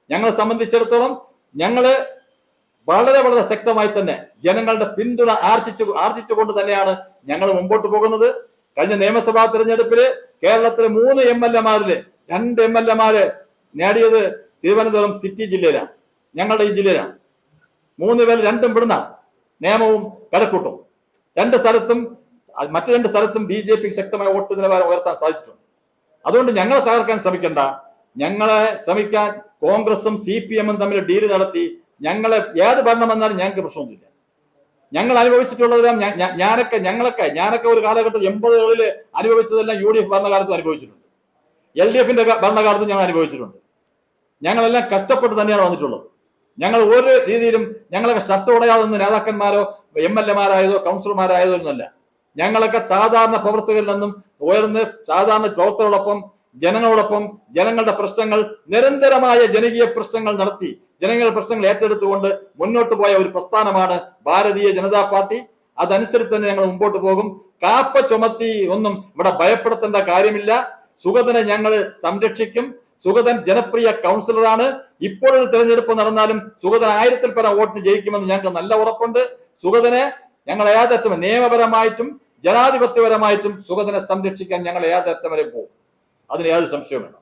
ഞങ്ങളെ സംബന്ധിച്ചിടത്തോളം ഞങ്ങള് വളരെ വളരെ ശക്തമായി തന്നെ ജനങ്ങളുടെ പിന്തുണ ആർജിച്ചുകൊണ്ട് തന്നെയാണ് ഞങ്ങൾ മുമ്പോട്ട് പോകുന്നത്. കഴിഞ്ഞ നിയമസഭാ തെരഞ്ഞെടുപ്പില് കേരളത്തിലെ 3 MLA-മാരില് 2 MLA-മാര് നേടിയത് തിരുവനന്തപുരം സിറ്റി ജില്ലയിലാണ്, ഞങ്ങളുടെ ഈ ജില്ലയിലാണ്. 3 പേര് 2 ഇവിടുന്ന നിയമവും കരക്കൂട്ടും. മറ്റു 2 സ്ഥലത്തും BJP ശക്തമായ വോട്ട് നിലവാരം ഉയർത്താൻ സാധിച്ചിട്ടുണ്ട്. അതുകൊണ്ട് ഞങ്ങളെ തകർക്കാൻ ശ്രമിക്കണ്ട. ഞങ്ങളെ ശ്രമിക്കാൻ കോൺഗ്രസും CPM-ഉം തമ്മിൽ ഡീല് നടത്തി ഞങ്ങളെ ഏത് ഭരണം വന്നാലും ഞങ്ങൾക്ക് പ്രശ്നമൊന്നുമില്ല. ഞങ്ങൾ അനുഭവിച്ചിട്ടുള്ളതെല്ലാം ഞാനൊക്കെ ഒരു കാലഘട്ടം 80-കളിൽ അനുഭവിച്ചതെല്ലാം UDF ഭരണകാലത്തും അനുഭവിച്ചിട്ടുണ്ട്, LDF-ന്റെ ഭരണകാലത്തും ഞങ്ങൾ അനുഭവിച്ചിട്ടുണ്ട്. ഞങ്ങളെല്ലാം കഷ്ടപ്പെട്ട് തന്നെയാണ് വന്നിട്ടുള്ളത്. ഞങ്ങൾ ഒരു രീതിയിലും ഞങ്ങളൊക്കെ ഷർട്ട് ഉടയാതൊന്നും നേതാക്കന്മാരോ MLA-മാരായതോ കൗൺസിലർമാരായതോ ഒന്നുമല്ല. ഞങ്ങളൊക്കെ സാധാരണ പ്രവർത്തകരിൽ നിന്നും ഉയർന്ന് സാധാരണ പ്രവർത്തകരോടൊപ്പം ജനങ്ങളോടൊപ്പം ജനങ്ങളുടെ പ്രശ്നങ്ങൾ നിരന്തരമായ ജനകീയ പ്രശ്നങ്ങൾ നടത്തി ജനങ്ങളുടെ പ്രശ്നങ്ങൾ ഏറ്റെടുത്തുകൊണ്ട് മുന്നോട്ട് പോയ ഒരു പ്രസ്ഥാനമാണ് ഭാരതീയ ജനതാ പാർട്ടി. അതനുസരിച്ച് തന്നെ ഞങ്ങൾ മുമ്പോട്ട് പോകും. കാപ്പ ചുമത്തി ഒന്നും ഇവിടെ ഭയപ്പെടുത്തേണ്ട കാര്യമില്ല. സുഗതനെ ഞങ്ങൾ സംരക്ഷിക്കും. സുഗതൻ ജനപ്രിയ കൗൺസിലറാണ്. ഇപ്പോഴൊരു തെരഞ്ഞെടുപ്പ് നടന്നാലും സുഗതൻ 1000-ൽ പരം വോട്ടിന് ജയിക്കുമെന്ന് ഞങ്ങൾക്ക് നല്ല ഉറപ്പുണ്ട്. സുഗതനെ ഞങ്ങൾ ഏതറ്റം നിയമപരമായിട്ടും ജനാധിപത്യപരമായിട്ടും സുഗതനെ സംരക്ഷിക്കാൻ ഞങ്ങൾ ഏതറ്റം വരെ പോകും. അതിന് യാതൊരു സംശയവും വേണം.